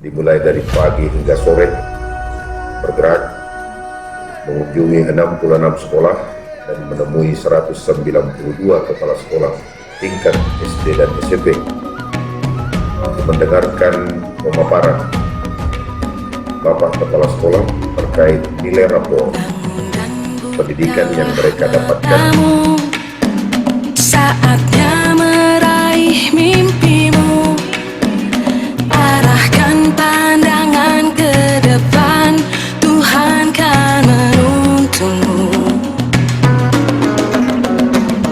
dimulai dari pagi hingga sore, bergerak mengunjungi 66 sekolah dan menemui 192 kepala sekolah tingkat SD dan SMP untuk mendengarkan pemaparan Bapak Kepala Sekolah terkait nilai rapor pendidikan yang mereka dapatkan. Saatnya meraih mimpimu, arahkan pandangan ke depan, Tuhan kan menuntunmu.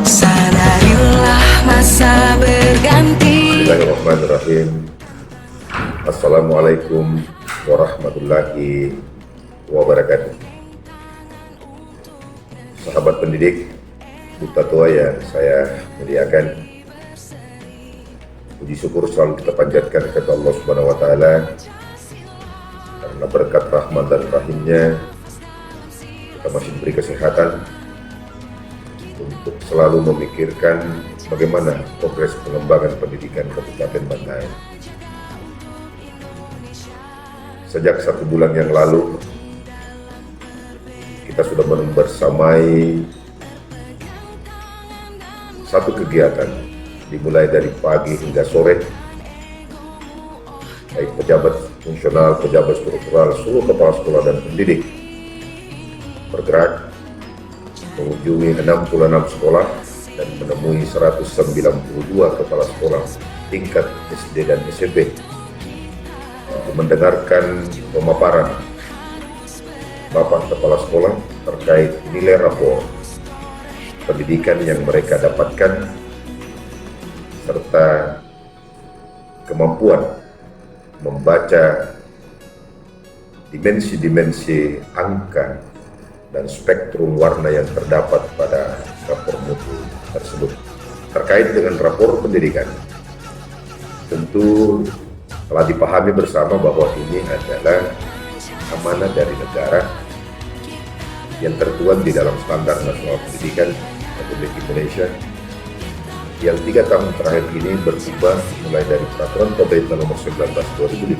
Sadarilah masa berganti. Bismillahirrahmanirrahim. Assalamualaikum warahmatullahi wabarakatuh. Sahabat pendidik, duta tua yang saya muliakan, puji syukur selalu kita panjatkan kepada Allah Subhanahu wa Ta'ala karena berkat rahmat dan rahimnya kita masih diberi kesehatan untuk selalu memikirkan bagaimana progres pengembangan pendidikan Kabupaten Bantaeng. Sejak 1 bulan yang lalu, kita sudah membersamai satu kegiatan dimulai dari pagi hingga sore, baik pejabat fungsional, pejabat struktural, seluruh kepala sekolah dan pendidik bergerak mengunjungi 66 sekolah dan menemui 192 kepala sekolah tingkat SD dan SMP untuk mendengarkan pemaparan Bapak Kepala Sekolah terkait nilai rapor pendidikan yang mereka dapatkan serta kemampuan membaca dimensi-dimensi angka dan spektrum warna yang terdapat pada rapor mutu tersebut. Terkait dengan rapor pendidikan, tentu telah dipahami bersama bahwa ini adalah amanah dari negara yang tertuang di dalam Standar Nasional Pendidikan Republik Indonesia yang 3 tahun terakhir ini berubah mulai dari Peraturan Pemerintah Nomor 19 2005,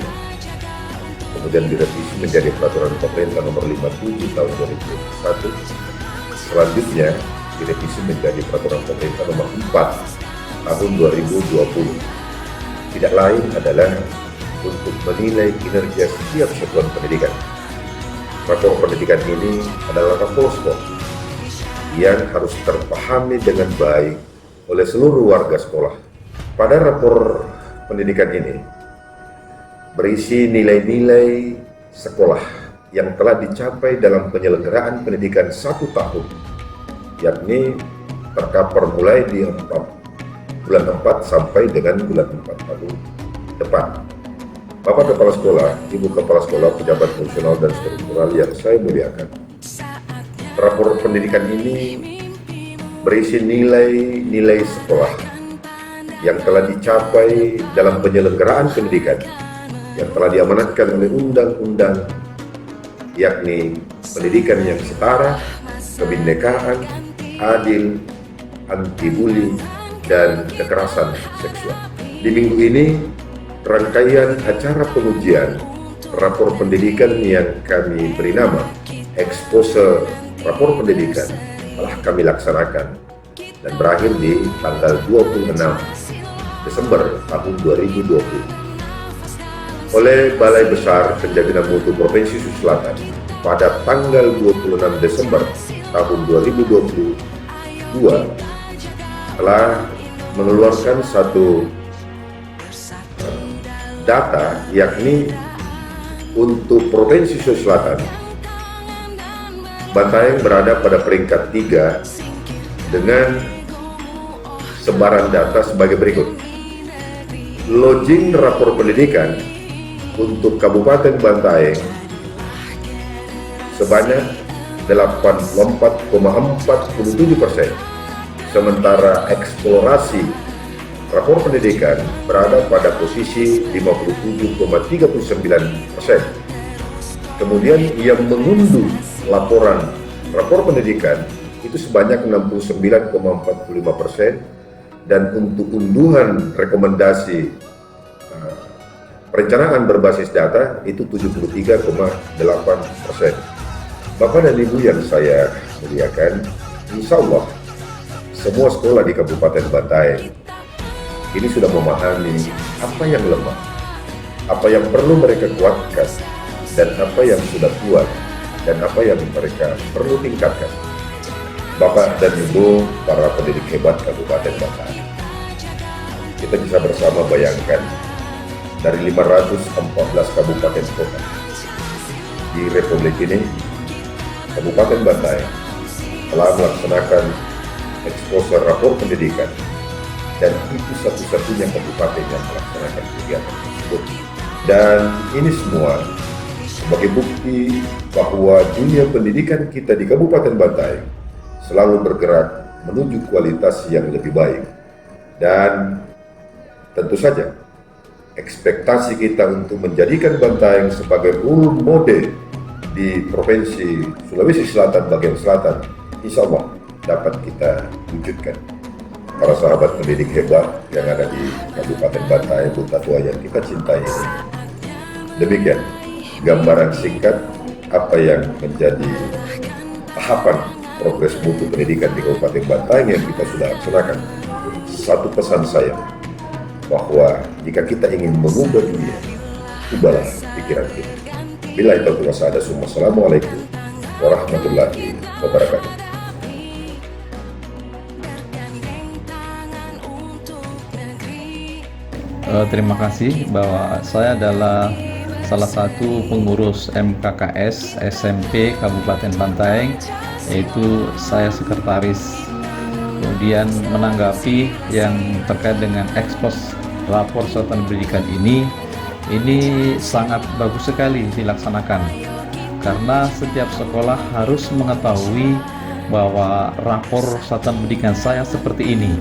kemudian direvisi menjadi Peraturan Pemerintah Nomor 57 Tahun 2001, selanjutnya direvisi menjadi Peraturan Pemerintah Nomor 4 Tahun 2020. Tidak lain adalah untuk menilai kinerja setiap satuan pendidikan. Rapor pendidikan ini adalah rapor skor yang harus terpahami dengan baik oleh seluruh warga sekolah. Pada rapor pendidikan ini berisi nilai-nilai sekolah yang telah dicapai dalam penyelenggaraan pendidikan 1 tahun, yakni tercover mulai di bulan 4 sampai dengan bulan 4 tahun depan. Bapak Kepala Sekolah, Ibu Kepala Sekolah, pejabat fungsional dan struktural yang saya muliakan, rapor pendidikan ini berisi nilai-nilai sekolah yang telah dicapai dalam penyelenggaraan pendidikan yang telah diamanatkan oleh undang-undang, yakni pendidikan yang setara, kebinekaan, adil, anti bully, dan kekerasan seksual. Di minggu ini, rangkaian acara pengujian rapor pendidikan yang kami beri nama Expose Rapor Pendidikan telah kami laksanakan dan berakhir di tanggal 26 Desember tahun 2020 oleh Balai Besar Penjaminan Mutu Provinsi Sulawesi Selatan pada tanggal 26 Desember tahun 2022 telah mengeluarkan satu data, yakni untuk Provinsi Sulawesi Selatan, Bantaeng berada pada peringkat 3 dengan sebaran data sebagai berikut. Lodging rapor pendidikan untuk Kabupaten Bantaeng sebanyak 84,47%, sementara eksplorasi rapor pendidikan berada pada posisi 57,39%. Kemudian yang mengunduh laporan rapor pendidikan itu sebanyak 69,45%, dan untuk unduhan rekomendasi Perencanaan berbasis data itu 73,8%. Bapak dan Ibu yang saya muliakan, insya Allah semua sekolah di Kabupaten Bantaeng ini sudah memahami apa yang lemah, apa yang perlu mereka kuatkan, dan apa yang sudah kuat, dan apa yang mereka perlu tingkatkan. Bapak dan Ibu, para pendidik hebat Kabupaten Bantaeng, kita bisa bersama bayangkan dari 514 kabupaten kota di Republik ini, Kabupaten Bantaeng telah melaksanakan eksposur rapor pendidikan, dan itu satu-satunya kabupaten yang melaksanakan kegiatan tersebut. Dan ini semua sebagai bukti bahwa dunia pendidikan kita di Kabupaten Bantaeng selalu bergerak menuju kualitas yang lebih baik. Dan tentu saja ekspektasi kita untuk menjadikan Bantaeng sebagai role model di Provinsi Sulawesi Selatan bagian selatan, insya Allah dapat kita wujudkan. Para sahabat pendidik hebat yang ada di Kabupaten Bantaeng, Kota Tua yang kita cintai ini. Demikian gambaran singkat apa yang menjadi tahapan progres mutu pendidikan di Kabupaten Bantaeng yang kita sudah laksanakan. Satu pesan saya, bahwa jika kita ingin mengubah dunia, ubahlah pikiran kita. Bila itu ada semua. Assalamualaikum warahmatullahi wabarakatuh. Terima kasih bahwa saya adalah salah satu pengurus MKKS SMP Kabupaten Bantaeng, yaitu saya sekretaris. Kemudian menanggapi yang terkait dengan ekspos rapor satuan pendidikan ini sangat bagus sekali dilaksanakan, karena setiap sekolah harus mengetahui bahwa rapor satuan pendidikan saya seperti ini.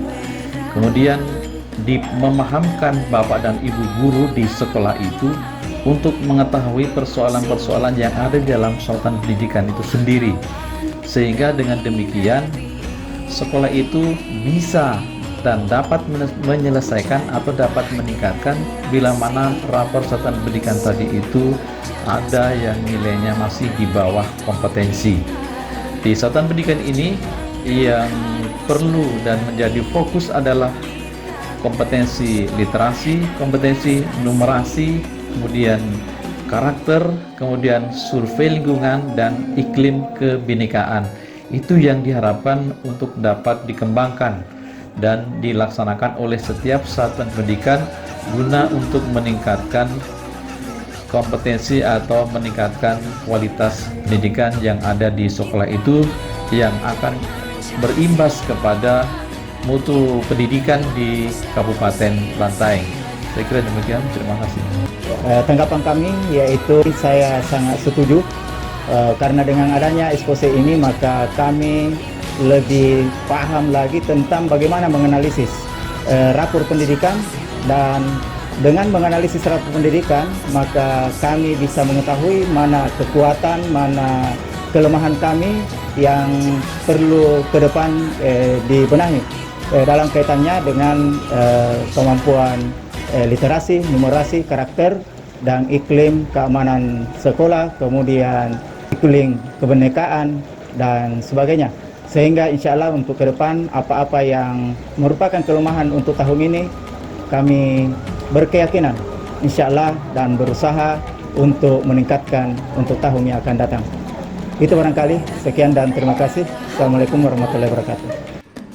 Kemudian memahamkan Bapak dan Ibu guru di sekolah itu untuk mengetahui persoalan-persoalan yang ada di dalam satuan pendidikan itu sendiri, sehingga dengan demikian sekolah itu bisa dan dapat menyelesaikan atau dapat meningkatkan bila mana rapor satuan pendidikan tadi itu ada yang nilainya masih di bawah kompetensi. Di satuan pendidikan ini yang perlu dan menjadi fokus adalah kompetensi literasi, kompetensi numerasi, kemudian karakter, kemudian survei lingkungan, dan iklim kebinekaan. Itu yang diharapkan untuk dapat dikembangkan dan dilaksanakan oleh setiap satuan pendidikan guna untuk meningkatkan kompetensi atau meningkatkan kualitas pendidikan yang ada di sekolah itu, yang akan berimbas kepada mutu pendidikan di Kabupaten Bantaeng. Saya kira demikian, terima kasih. Tanggapan kami yaitu saya sangat setuju, karena dengan adanya expose ini maka kami lebih paham lagi tentang bagaimana menganalisis rapor pendidikan, dan dengan menganalisis rapor pendidikan maka kami bisa mengetahui mana kekuatan, mana kelemahan kami yang perlu ke depan dibenahi dalam kaitannya dengan kemampuan literasi, numerasi, karakter, dan iklim keamanan sekolah, kemudian iklim kebinekaan dan sebagainya. Sehingga insya Allah untuk ke depan apa-apa yang merupakan kelemahan untuk tahun ini kami berkeyakinan insya Allah dan berusaha untuk meningkatkan untuk tahun yang akan datang. Itu barangkali, sekian dan terima kasih. Assalamualaikum warahmatullahi wabarakatuh.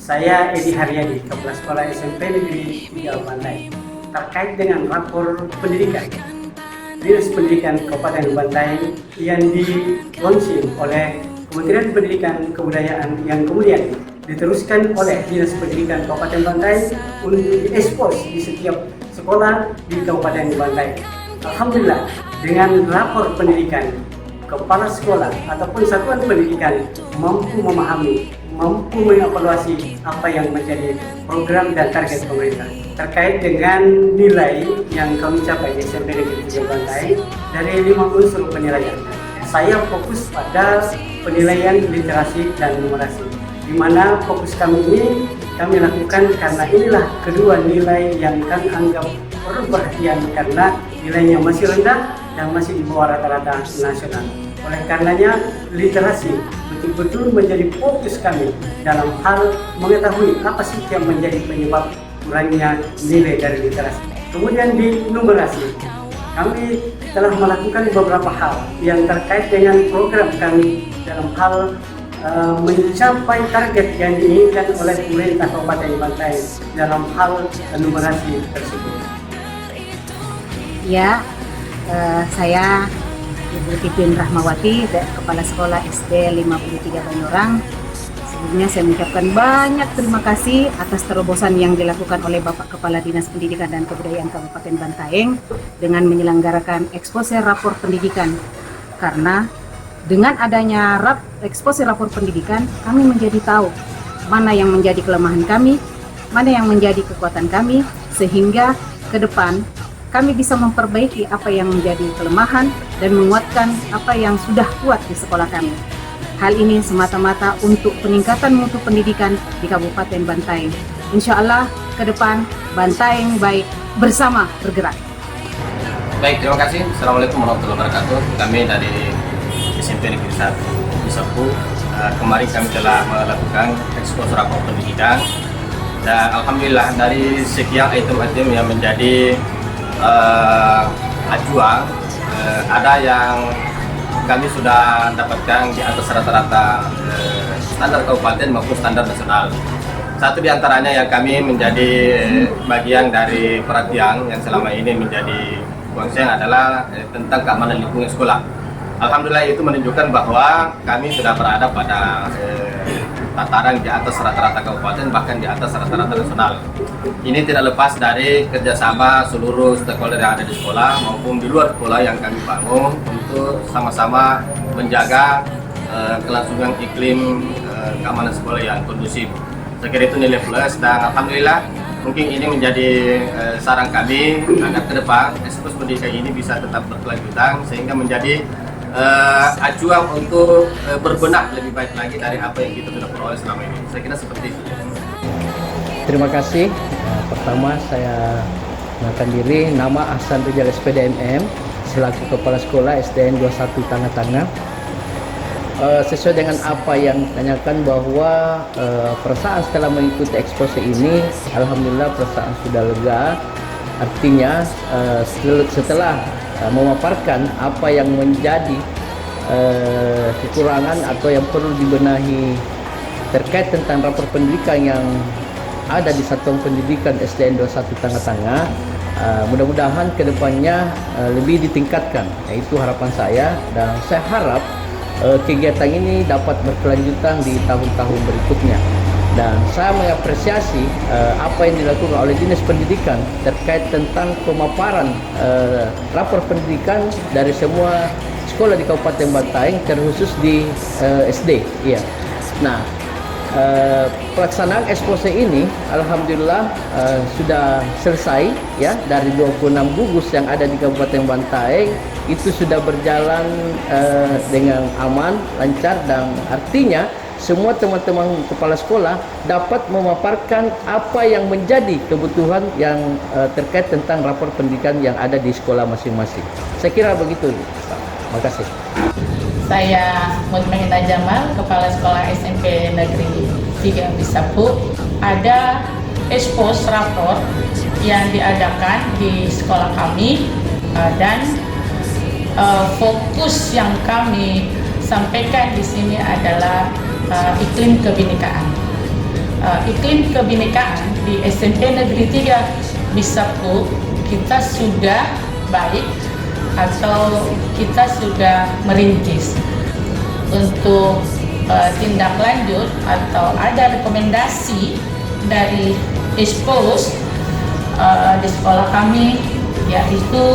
Saya Edi Haryadi, Kepala Sekolah SMP Negeri 3 Bantaeng. Terkait dengan rapor pendidikan Dinas Pendidikan Kabupaten Bantaeng yang dilaunching oleh Kementerian Pendidikan Kebudayaan, yang kemudian diteruskan oleh Dinas Pendidikan Kabupaten Bantaeng untuk diekspos di setiap sekolah di Kabupaten Bantaeng. Alhamdulillah, dengan rapor pendidikan, kepala sekolah ataupun satuan pendidikan mampu memahami, mampu mengevaluasi apa yang menjadi program dan target pemerintah terkait dengan nilai yang kami capai di SMP Negeri 3 Bantaeng dari 5 unsur penilaian. Saya fokus pada penilaian literasi dan numerasi, di mana fokus kami ini kami lakukan karena inilah kedua nilai yang kami anggap perlu perhatian, karena nilainya masih rendah dan masih di bawah rata-rata nasional. Oleh karenanya, literasi betul-betul menjadi fokus kami dalam hal mengetahui apa sih yang menjadi penyebab kurangnya nilai dari literasi. Kemudian di numerasi, kami telah melakukan beberapa hal yang terkait dengan program kami dalam hal mencapai target yang diinginkan oleh pemerintah Kabupaten Bantaeng dalam hal numerasi tersebut. Ya, saya Ibu Titin Rahmawati, Kepala Sekolah SD 53 Banyorang. Sebelumnya saya mengucapkan banyak terima kasih atas terobosan yang dilakukan oleh Bapak Kepala Dinas Pendidikan dan Kebudayaan Kabupaten Bantaeng dengan menyelenggarakan ekspose rapor pendidikan. Karena dengan adanya ekspose rapor pendidikan, kami menjadi tahu mana yang menjadi kelemahan kami, mana yang menjadi kekuatan kami, sehingga ke depan kami bisa memperbaiki apa yang menjadi kelemahan dan menguatkan apa yang sudah kuat di sekolah kami. Hal ini semata-mata untuk peningkatan mutu pendidikan di Kabupaten Bantaeng. Insya Allah ke depan Bantaeng baik, bersama bergerak. Baik, terima kasih. Assalamualaikum warahmatullahi wabarakatuh. Kami dari SMP Negeri 1 Bisapu, kemarin kami telah melakukan ekspos rapor pendidikan dan alhamdulillah dari sekian item-item yang menjadi acuan, ada yang kami sudah dapatkan di atas rata-rata standar kabupaten maupun standar nasional. Satu di antaranya yang kami menjadi bagian dari perhatian yang selama ini menjadi konsen adalah tentang keamanan lingkungan sekolah. Alhamdulillah itu menunjukkan bahwa kami sudah berada pada tataran di atas rata-rata kabupaten, bahkan di atas rata-rata nasional. Ini tidak lepas dari kerjasama seluruh stakeholder yang ada di sekolah maupun di luar sekolah yang kami bangun untuk sama-sama menjaga kelangsungan iklim keamanan sekolah yang kondusif. Saya kira itu nilai plus dan alhamdulillah mungkin ini menjadi saran kami agar ke depan ekspos pendidikan ini bisa tetap berkelanjutan sehingga menjadi acuan untuk berbenah lebih baik lagi dari apa yang kita sudah peroleh selama ini. Saya kira seperti itu. Terima kasih. Pertama saya mengenalkan diri, nama Ahsan Rijal SPDMM selaku Kepala Sekolah SDN 21 Tangah-Tangah. Sesuai dengan apa yang ditanyakan bahwa perasaan setelah mengikuti ekspose ini, alhamdulillah perasaan sudah lega. Artinya setelah memaparkan apa yang menjadi kekurangan atau yang perlu dibenahi terkait tentang rapor pendidikan yang ada di Satuan Pendidikan SDN 21 Tangah-Tangah, mudah-mudahan kedepannya lebih ditingkatkan. Itu harapan saya dan saya harap kegiatan ini dapat berkelanjutan di tahun-tahun berikutnya. Dan saya mengapresiasi apa yang dilakukan oleh Dinas Pendidikan terkait tentang pemaparan rapor pendidikan dari semua sekolah di Kabupaten Bantaeng, terkhusus di SD. Ya. Nah, pelaksanaan ekspose ini alhamdulillah sudah selesai ya. Dari 26 gugus yang ada di Kabupaten Bantaeng itu sudah berjalan dengan aman, lancar, dan artinya semua teman-teman kepala sekolah dapat memaparkan apa yang menjadi kebutuhan yang terkait tentang rapor pendidikan yang ada di sekolah masing-masing. Saya kira begitu. Terima kasih. Saya Mutmainah Jamal, Kepala Sekolah SMP Negeri 3 Bisapu. Ada ekspos rapor yang diadakan di sekolah kami dan fokus yang kami sampaikan di sini adalah iklim kebinekaan. Iklim kebinekaan di SMP Negeri 3 Bisapu kita sudah baik atau kita sudah merintis. Untuk tindak lanjut atau ada rekomendasi dari ekspos di sekolah kami, yaitu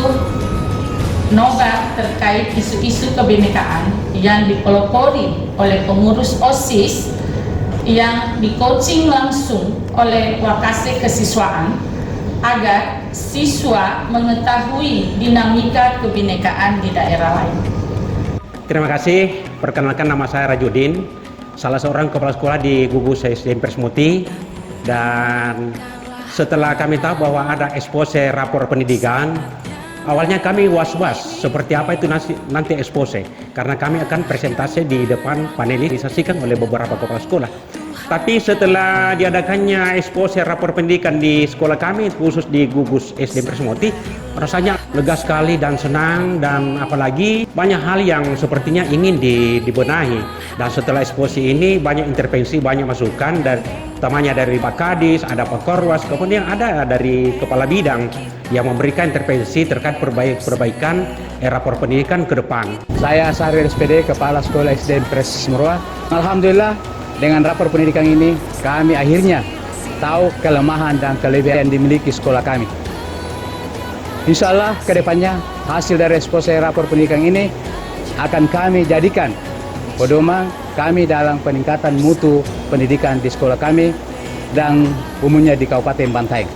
nobar terkait isu-isu kebinekaan yang dipelopori oleh pengurus OSIS yang di-coaching langsung oleh Wakase Kesiswaan agar siswa mengetahui dinamika kebinekaan di daerah lain. Terima kasih. Perkenalkan, nama saya Rajudin, salah seorang kepala sekolah di gugus SDN Persmuti. Dan setelah kami tahu bahwa ada ekspose rapor pendidikan, Awalnya kami was-was seperti apa itu nanti expose, karena kami akan presentasi di depan panelis disaksikan oleh beberapa kepala sekolah. Tapi setelah diadakannya expose rapor pendidikan di sekolah kami, khusus di Gugus SD Presmoti, rasanya lega sekali dan senang, dan apalagi banyak hal yang sepertinya ingin dibenahi. Dan setelah expose ini banyak intervensi, banyak masukan, dan utamanya dari Pak Kadis, ada Pak Korwas, kemudian ada dari Kepala Bidang yang memberikan intervensi terkait perbaikan rapor pendidikan ke depan. Saya Sarwil SPD, Kepala Sekolah SD Pres Meruah. Alhamdulillah, dengan rapor pendidikan ini kami akhirnya tahu kelemahan dan kelebihan yang dimiliki sekolah kami. Insya Allah ke depannya hasil dari expose rapor pendidikan ini akan kami jadikan pedoman kami dalam peningkatan mutu pendidikan di sekolah kami dan umumnya di Kabupaten Bantaeng.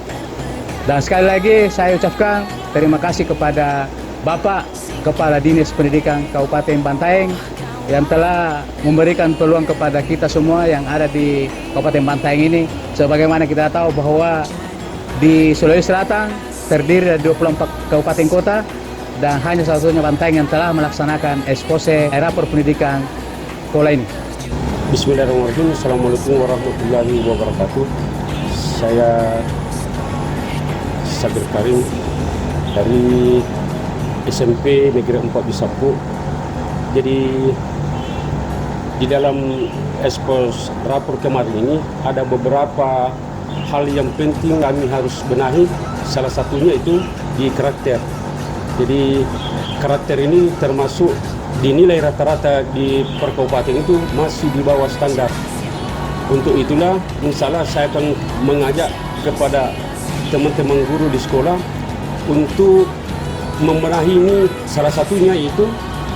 Dan sekali lagi saya ucapkan terima kasih kepada Bapak Kepala Dinas Pendidikan Kabupaten Bantaeng yang telah memberikan peluang kepada kita semua yang ada di Kabupaten Bantaeng ini. Sebagaimana kita tahu bahwa di Sulawesi Selatan terdiri dari 24 kabupaten kota dan hanya satu-satunya Bantaeng yang telah melaksanakan expose rapor pendidikan sekolah ini. Bismillahirrahmanirrahim. Assalamualaikum warahmatullahi wabarakatuh. Saya Sabir Karim dari SMP Negeri 4 Bisapu. Jadi di dalam expose rapor kemarin ini ada beberapa hal yang penting kami harus benahi. Salah satunya itu di karakter. Jadi karakter ini termasuk dinilai rata-rata di per kabupaten itu masih di bawah standar. Untuk itulah insya Allah saya akan mengajak kepada teman-teman guru di sekolah untuk membenahi ini. Salah satunya itu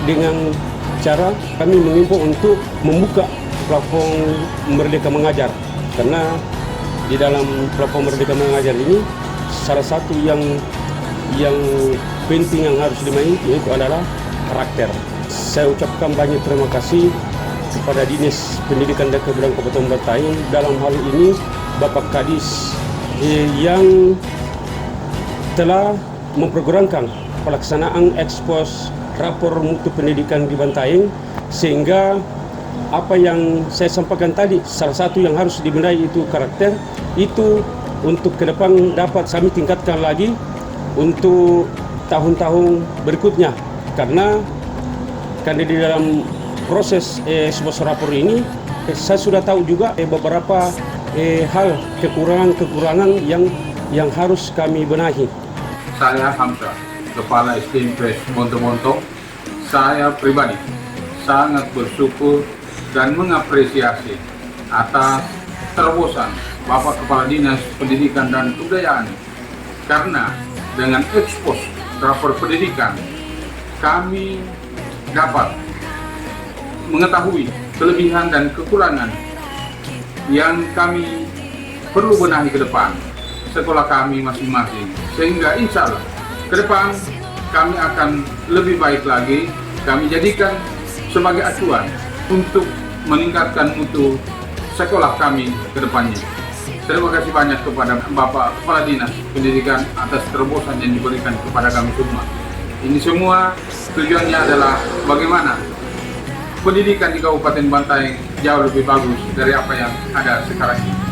dengan cara kami mengimbau untuk membuka platform Merdeka Mengajar, karena di dalam platform Merdeka Mengajar ini salah satu yang penting yang harus dimainkan yaitu adalah karakter. Saya ucapkan banyak terima kasih kepada Dinas Pendidikan dan Kebudayaan Kabupaten Bantaeng, dalam hal ini Bapak Kadis yang telah memprogramkan pelaksanaan ekspos rapor mutu pendidikan di Bantaeng, sehingga apa yang saya sampaikan tadi, salah satu yang harus dibenahi itu karakter, itu untuk ke depan dapat kami tingkatkan lagi untuk tahun-tahun berikutnya, karena di dalam proses expose rapor ini saya sudah tahu juga beberapa hal kekurangan yang harus kami benahi. Saya Hamzah, Kepala SD Pres Monto-Monto. Saya pribadi sangat bersyukur dan mengapresiasi atas terobosan Bapak Kepala Dinas Pendidikan dan Kebudayaan, karena dengan ekspos rapor pendidikan kami dapat mengetahui kelebihan dan kekurangan yang kami perlu benahi ke depan sekolah kami masing-masing, sehingga insya Allah ke depan kami akan lebih baik lagi. Kami jadikan sebagai acuan untuk meningkatkan mutu sekolah kami ke depannya. Terima kasih banyak kepada Bapak Kepala Dinas Pendidikan atas terobosan yang diberikan kepada kami semua. Ini semua tujuannya adalah bagaimana pendidikan di Kabupaten Bantaeng jauh lebih bagus dari apa yang ada sekarang ini.